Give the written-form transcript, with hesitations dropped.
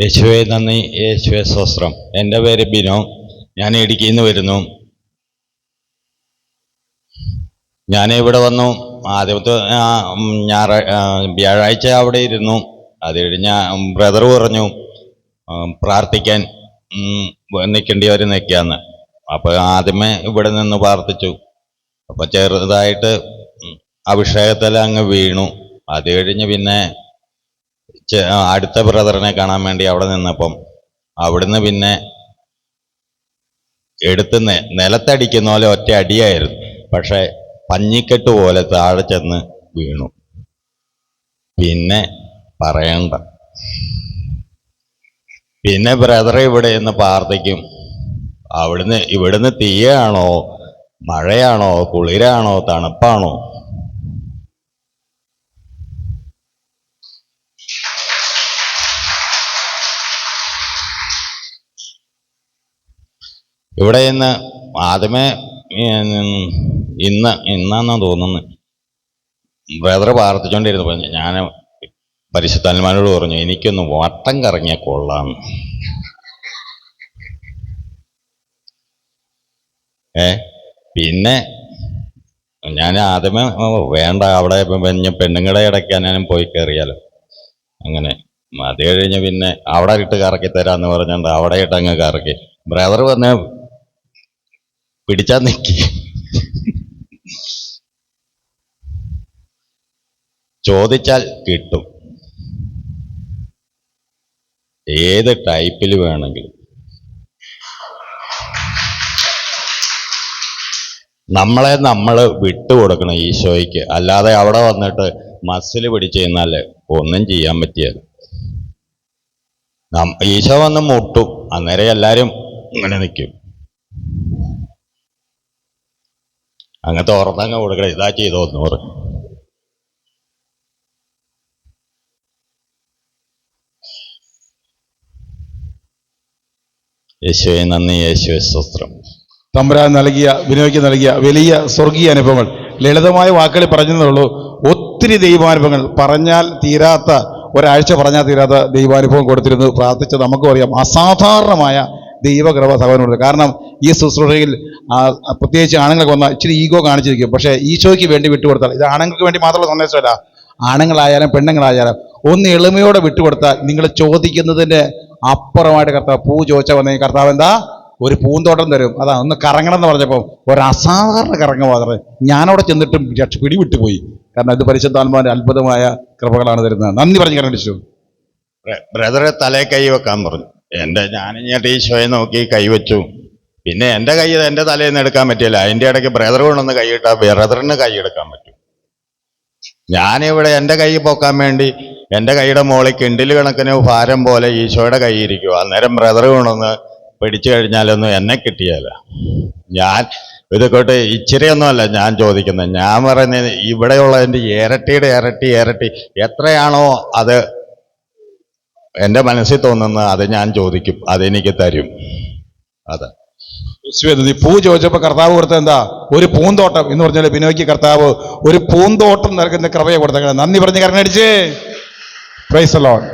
യേശുവെ നന്ദി, യേശുവെ സ്വസ്ത്രം. എൻ്റെ പേര് ബിനോ, ഞാൻ ഇടുക്കിയിൽ നിന്ന് വരുന്നു. ഞാൻ ഇവിടെ വന്നു. ആദ്യത്തെ വ്യാഴാഴ്ച അവിടെ ഇരുന്നു. അത് കഴിഞ്ഞ് ബ്രദർ പറഞ്ഞു പ്രാർത്ഥിക്കാൻ നിൽക്കേണ്ടിയവർ നിൽക്കാന്ന്. അപ്പോൾ ആദ്യമേ ഇവിടെ നിന്ന് പ്രാർത്ഥിച്ചു. അപ്പോൾ ചെറുതായിട്ട് അഭിഷേകത്തിൽ അങ്ങ് വീണു. അത് കഴിഞ്ഞ് പിന്നെ അടുത്ത ബ്രദറിനെ കാണാൻ വേണ്ടി അവിടെ നിന്നപ്പം അവിടുന്ന് പിന്നെ എടുത്ത് നിലത്തടിക്കുന്ന പോലെ ഒറ്റ അടിയായിരുന്നു. പക്ഷെ പഞ്ഞിക്കെട്ട് പോലെ താഴെ ചെന്ന് വീണു. പിന്നെ പറയണ്ട. പിന്നെ ബ്രദറെ ഇവിടെ നിന്ന് പ്രാർത്ഥിക്കും. ഇവിടുന്ന് തീയാണോ, മഴയാണോ, കുളിരാണോ, തണുപ്പാണോ? ഇവിടെ നിന്ന് ആദ്യമേ ഇന്നാന്നാ തോന്നുന്നു ബ്രദർ പ്രാർത്ഥിച്ചുകൊണ്ടിരുന്നപ്പോൾ ഞാൻ പരിശുദ്ധാത്മാവിനോട് പറഞ്ഞു എനിക്കൊന്ന് വട്ടം കറങ്ങിയ കൊള്ളാന്ന്. പിന്നെ ഞാൻ ആദ്യമേ വേണ്ട, അവിടെ പെണ്ണുങ്ങളുടെ ഇടയ്ക്കാനും പോയി കയറിയാലോ അങ്ങനെ. അത് കഴിഞ്ഞ് പിന്നെ അവിടെ ഇട്ട് കറക്കി തരാന്ന് പറഞ്ഞുകൊണ്ട് അവിടെ ഇട്ട് അങ്ങ് കറക്കി. ബ്രദർ വന്ന് പിടിച്ചാൽ നിൽക്കി. ചോദിച്ചാൽ കിട്ടും, ഏത് ടൈപ്പിൽ വേണമെങ്കിലും. നമ്മൾ വിട്ടുകൊടുക്കണം ഈശോയ്ക്ക്. അല്ലാതെ അവിടെ വന്നിട്ട് മസിൽ പിടിച്ചു കഴിഞ്ഞാൽ ഒന്നും ചെയ്യാൻ പറ്റിയത്. ഈശോ വന്ന് മുട്ടും, അന്നേരം എല്ലാവരും ഇങ്ങനെ നിൽക്കും. അങ്ങനത്തെ ഓർമ്മങ്ങ് കൊടുക്കണം, ഇതാ ചെയ്തോ എന്ന് പറഞ്ഞു. യേശുവെ നന്ദി, യേശുവെ സ്തോത്രം. തമ്പുരാൻ നൽകിയ, ബിനോയ്ക്ക് നൽകിയ വലിയ സ്വർഗീയ അനുഭവങ്ങൾ ലളിതമായ വാക്കുകളിൽ പറഞ്ഞതേ. ഒത്തിരി ദൈവാനുഭവങ്ങൾ, പറഞ്ഞാൽ തീരാത്ത, ഒരാഴ്ച പറഞ്ഞാൽ തീരാത്ത ദൈവാനുഭവം കൊടുത്തിരുന്നു. പ്രാർത്ഥിച്ച് നമുക്കും അറിയാം അസാധാരണമായ ദൈവകൃപ സഹോദരനുണ്ട്. കാരണം ഈ ശുശ്രൂഷയിൽ പ്രത്യേകിച്ച് ആണുങ്ങൾക്ക് വന്നാൽ ഇച്ചിരി ഈഗോ കാണിച്ചിരിക്കും. പക്ഷേ ഈശോയ്ക്ക് വേണ്ടി വിട്ടുകൊടുത്താൽ, ഇത് ആണുങ്ങൾക്ക് വേണ്ടി മാത്രമുള്ള സന്ദേശമല്ല, ആണുങ്ങളായാലും പെണ്ണുങ്ങളായാലും ഒന്ന് എളിമയോടെ വിട്ടുകൊടുത്താൽ നിങ്ങൾ ചോദിക്കുന്നതിൻ്റെ അപ്പുറമായിട്ട് കർത്താവ് പൂ ചോദിച്ചാൽ വന്ന കർത്താവ് എന്താ ഒരു പൂന്തോട്ടം തരും. അതാ ഒന്ന് കറങ്ങണം എന്ന് പറഞ്ഞപ്പോൾ ഒരു അസാധാരണ കറങ്ങുക. ഞാനവിടെ ചെന്നിട്ടും പിടിവിട്ടുപോയി. കാരണം ഇത് പരിശുദ്ധാത്മാവിന്റെ അത്ഭുതമായ കൃപകളാണ് തരുന്നത്. നന്ദി പറഞ്ഞു കരണിച്ചു. ബ്രദറെ തലേ കൈ വെക്കാൻ പറഞ്ഞു. ഞാനിങ്ങോട്ട് ഈശോയെ നോക്കി കൈവച്ചു. പിന്നെ എൻ്റെ കൈ എൻ്റെ തലയിൽ നിന്ന് എടുക്കാൻ പറ്റില്ല. അതിൻ്റെ ഇടയ്ക്ക് ബ്രദർ കൊണ്ടൊന്ന് കൈയിട്ടാൽ ബ്രദറിന് കൈ എടുക്കാൻ പറ്റും. ഞാനിവിടെ എൻ്റെ കൈ പൊക്കാൻ വേണ്ടി എൻ്റെ കൈയുടെ മുകളിൽ കിണ്ടിൽ കണക്കിന് ഭാരം പോലെ ഈശോയുടെ കൈ ഇരിക്കും. അന്നേരം ബ്രദർ കൊണ്ടൊന്ന് പിടിച്ചു കഴിഞ്ഞാലൊന്നും എന്നെ കിട്ടിയല്ല. ഞാൻ ഇതൊക്കെ ഇച്ചിരിയൊന്നുമല്ല ഞാൻ ചോദിക്കുന്നത്. ഞാൻ പറയുന്നത് ഇവിടെയുള്ളതിൻ്റെ ഇരട്ടിയുടെ ഇരട്ടി എത്രയാണോ അത് എൻ്റെ മനസ്സിൽ തോന്നുന്നത് അത് ഞാൻ ചോദിക്കും, അതെനിക്ക് തരും. അതെ. പൂ ചോദിച്ചപ്പോൾ കർത്താവ് കൊടുത്ത എന്താ ഒരു പൂന്തോട്ടം എന്ന് പറഞ്ഞാൽ ബിനോയ്ക്ക് കർത്താവ് ഒരു പൂന്തോട്ടം നൽകുന്ന കൃപയെ കൊടുത്തേക്കണം. നന്ദി പറഞ്ഞ് കരങ്ങടിച്ചേ. Praise the Lord.